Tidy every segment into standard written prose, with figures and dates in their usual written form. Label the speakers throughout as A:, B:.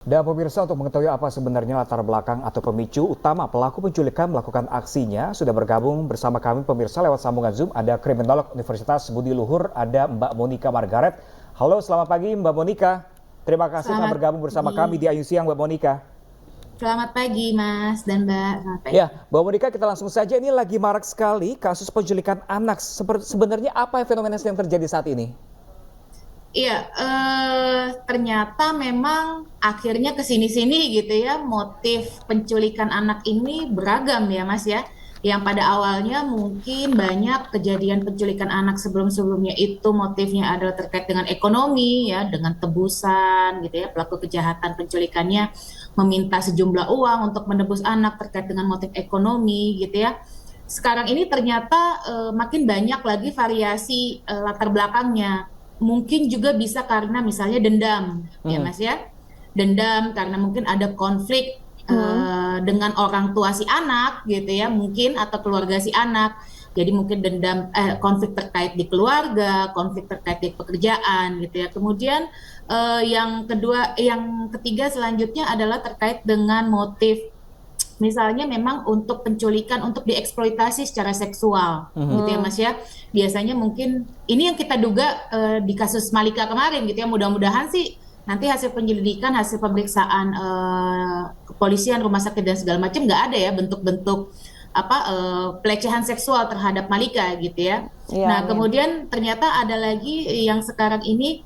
A: Dan pemirsa, untuk mengetahui apa sebenarnya latar belakang atau pemicu utama pelaku penculikan melakukan aksinya, sudah bergabung bersama kami pemirsa lewat sambungan Zoom. Ada kriminolog Universitas Budi Luhur, ada Mbak Monika Margaret. Halo, selamat pagi Mbak Monika. Terima kasih telah
B: Selamat
A: bergabung bersama kami
B: pagi.
A: di Ayu Siang, Mbak Monika.
B: Selamat pagi, Mas dan Mbak. Selamat pagi.
A: Ya, Mbak Monika, kita langsung saja. Ini lagi marak sekali kasus penculikan anak. Sebenarnya apa fenomena yang terjadi saat ini?
B: Iya, ternyata memang akhirnya ke sini-sini gitu ya, motif penculikan anak ini beragam ya, Mas ya. Yang pada awalnya mungkin banyak kejadian penculikan anak sebelum-sebelumnya itu motifnya adalah terkait dengan ekonomi ya, dengan tebusan gitu ya, pelaku kejahatan penculikannya meminta sejumlah uang untuk menebus anak terkait dengan motif ekonomi gitu ya. Sekarang ini ternyata makin banyak lagi variasi latar belakangnya. Mungkin juga bisa karena misalnya dendam, ya
A: Hmm.
B: Mas ya. Dendam karena mungkin ada konflik
C: Mhm.
B: dengan orang tua si anak gitu ya, mungkin atau keluarga si anak. Jadi mungkin dendam konflik terkait di keluarga, konflik terkait di pekerjaan gitu ya. Kemudian yang ketiga selanjutnya adalah terkait dengan motif. Misalnya memang untuk penculikan, untuk dieksploitasi secara seksual,
A: Mhm.
B: gitu ya Mas ya. Biasanya mungkin ini yang kita duga di kasus Malika kemarin gitu ya. Mudah-mudahan sih nanti hasil penyelidikan, hasil pemeriksaan kepolisian, rumah sakit dan segala macam nggak ada ya bentuk-bentuk pelecehan seksual terhadap Malika gitu ya.
C: Iya,
B: Nah
C: amin.
B: kemudian ternyata ada lagi yang sekarang ini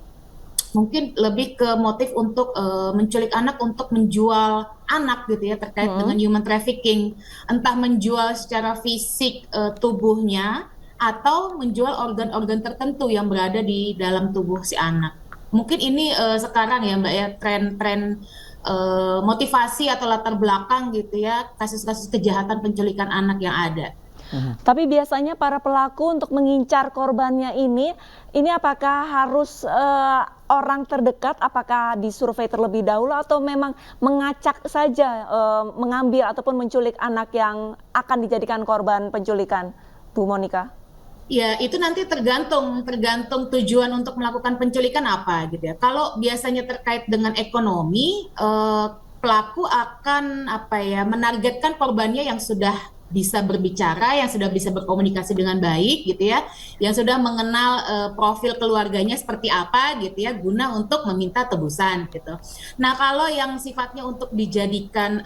B: mungkin lebih ke motif untuk menculik anak untuk menjual anak gitu ya terkait dengan
C: Mhm.
B: human trafficking, entah menjual secara fisik tubuhnya atau menjual organ-organ tertentu yang berada di dalam tubuh si anak. Mungkin ini sekarang ya Mbak ya tren-tren motivasi atau latar belakang gitu ya kasus-kasus kejahatan penculikan anak yang ada.
A: Mhm.
C: Tapi biasanya para pelaku untuk mengincar korbannya ini apakah harus orang terdekat, apakah disurvei terlebih dahulu atau memang mengacak saja, mengambil ataupun menculik anak yang akan dijadikan korban penculikan, Bu Monika?
B: Ya, itu nanti tergantung tergantung tujuan untuk melakukan penculikan apa gitu ya. Kalau biasanya terkait dengan ekonomi, pelaku akan apa ya menargetkan korbannya yang sudah bisa berbicara, yang sudah bisa berkomunikasi dengan baik gitu ya, yang sudah mengenal profil keluarganya seperti apa gitu ya, guna untuk meminta tebusan gitu. Nah, kalau yang sifatnya untuk dijadikan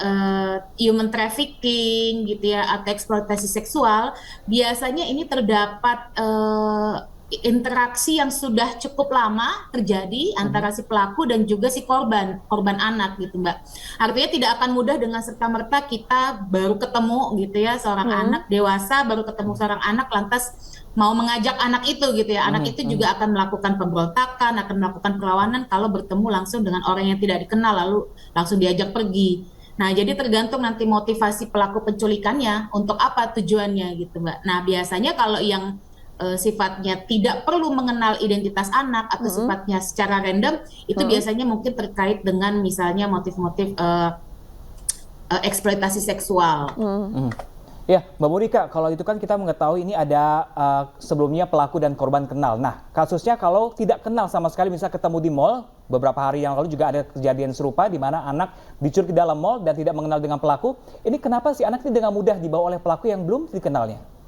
B: human trafficking gitu ya atau eksploitasi seksual, biasanya ini terdapat interaksi yang sudah cukup lama terjadi
A: Mhm.
B: antara si pelaku dan juga si korban anak gitu Mbak. Artinya tidak akan mudah dengan serta-merta kita baru ketemu gitu ya seorang
C: Mhm.
B: anak dewasa baru ketemu seorang anak lantas mau mengajak anak itu gitu ya. Anak
A: Mhm.
B: itu
A: Mhm.
B: juga akan melakukan pemberontakan, akan melakukan perlawanan kalau bertemu langsung dengan orang yang tidak dikenal lalu langsung diajak pergi. Nah, jadi tergantung nanti motivasi pelaku penculikannya untuk apa tujuannya gitu, Mbak. Nah, biasanya kalau yang sifatnya tidak perlu mengenal identitas anak atau
C: Mhm.
B: sifatnya secara random, itu
C: Mhm.
B: biasanya mungkin terkait dengan misalnya motif-motif eksploitasi seksual.
C: Mhm.
A: Mhm. Ya, Mbak Monika, kalau itu kan kita mengetahui ini ada sebelumnya pelaku dan korban kenal. Nah, kasusnya kalau tidak kenal sama sekali, bisa ketemu di mall, beberapa hari yang lalu juga ada kejadian serupa di mana anak diculik di dalam mall dan tidak mengenal dengan pelaku. Ini kenapa si anak ini dengan mudah dibawa oleh pelaku yang belum dikenalnya?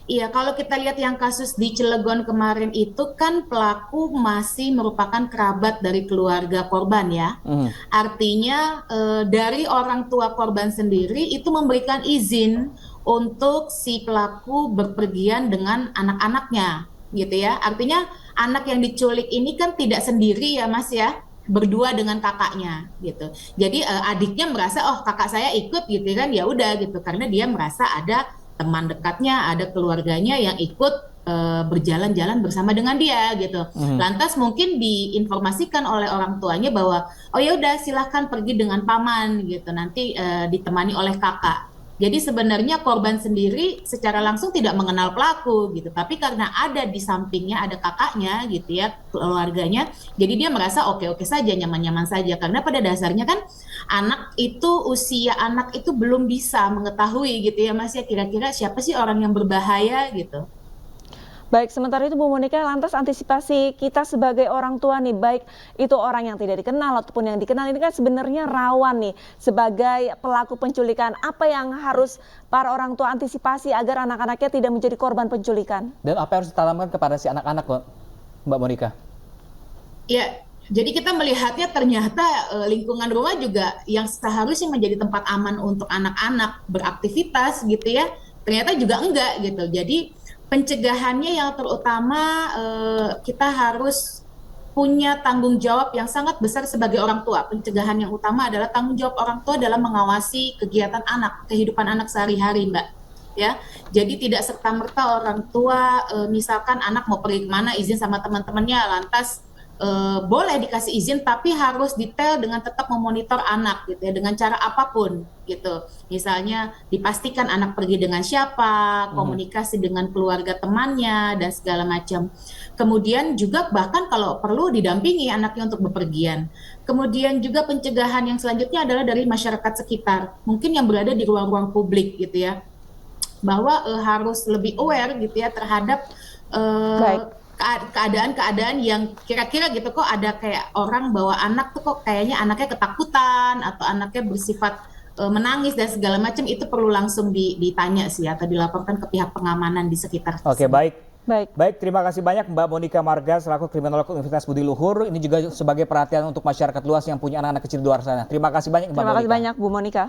B: Iya, kalau kita lihat yang kasus di Cilegon kemarin itu kan pelaku masih merupakan kerabat dari keluarga korban ya.
A: Mhm.
B: Artinya dari orang tua korban sendiri itu memberikan izin untuk si pelaku berpergian dengan anak-anaknya gitu ya. Artinya anak yang diculik ini kan tidak sendiri ya Mas ya, berdua dengan kakaknya gitu. Jadi adiknya merasa oh kakak saya ikut gitu kan ya udah gitu karena dia merasa ada teman dekatnya, ada keluarganya yang ikut berjalan-jalan bersama dengan dia gitu.
A: Mhm.
B: Lantas mungkin diinformasikan oleh orang tuanya bahwa oh ya udah silahkan pergi dengan paman gitu, nanti ditemani oleh kakak. Jadi sebenarnya korban sendiri secara langsung tidak mengenal pelaku gitu, tapi karena ada di sampingnya ada kakaknya gitu ya, keluarganya, jadi dia merasa oke-oke saja, nyaman-nyaman saja. Karena pada dasarnya kan usia anak itu belum bisa mengetahui gitu ya Mas ya kira-kira siapa sih orang yang berbahaya gitu.
C: Baik, sementara itu Bu Monika, lantas antisipasi kita sebagai orang tua nih, baik itu orang yang tidak dikenal ataupun yang dikenal, ini kan sebenarnya rawan nih sebagai pelaku penculikan. Apa yang harus para orang tua antisipasi agar anak-anaknya tidak menjadi korban penculikan?
A: Dan apa yang harus ditanamkan kepada si anak-anak, Mbak Monika?
B: Ya, jadi kita melihatnya ternyata lingkungan rumah juga yang seharusnya menjadi tempat aman untuk anak-anak beraktivitas gitu ya, ternyata juga enggak gitu. Jadi pencegahannya yang terutama kita harus punya tanggung jawab yang sangat besar sebagai orang tua. Pencegahan yang utama adalah tanggung jawab orang tua dalam mengawasi kegiatan anak, kehidupan anak sehari-hari, Mbak. Ya, jadi tidak serta-merta orang tua misalkan anak mau pergi kemana izin sama teman-temannya, lantas boleh dikasih izin tapi harus detail dengan tetap memonitor anak gitu ya dengan cara apapun gitu. Misalnya dipastikan anak pergi dengan siapa, komunikasi dengan keluarga temannya dan segala macam. Kemudian juga bahkan kalau perlu didampingi anaknya untuk bepergian. Kemudian juga pencegahan yang selanjutnya adalah dari masyarakat sekitar, mungkin yang berada di ruang-ruang publik gitu ya. Bahwa harus lebih aware gitu ya terhadap keadaan-keadaan yang kira-kira gitu kok ada kayak orang bawa anak tuh kok kayaknya anaknya ketakutan atau anaknya bersifat menangis dan segala macam, itu perlu langsung ditanya sih atau dilaporkan ke pihak pengamanan di sekitar.
A: Oke, baik.
C: Baik.
A: Terima kasih banyak Mbak Monika Marga selaku kriminolog Universitas Budi Luhur. Ini juga sebagai perhatian untuk masyarakat luas yang punya anak-anak kecil di luar sana. Terima kasih banyak Mbak Monika.
C: Terima kasih banyak Bu Monika.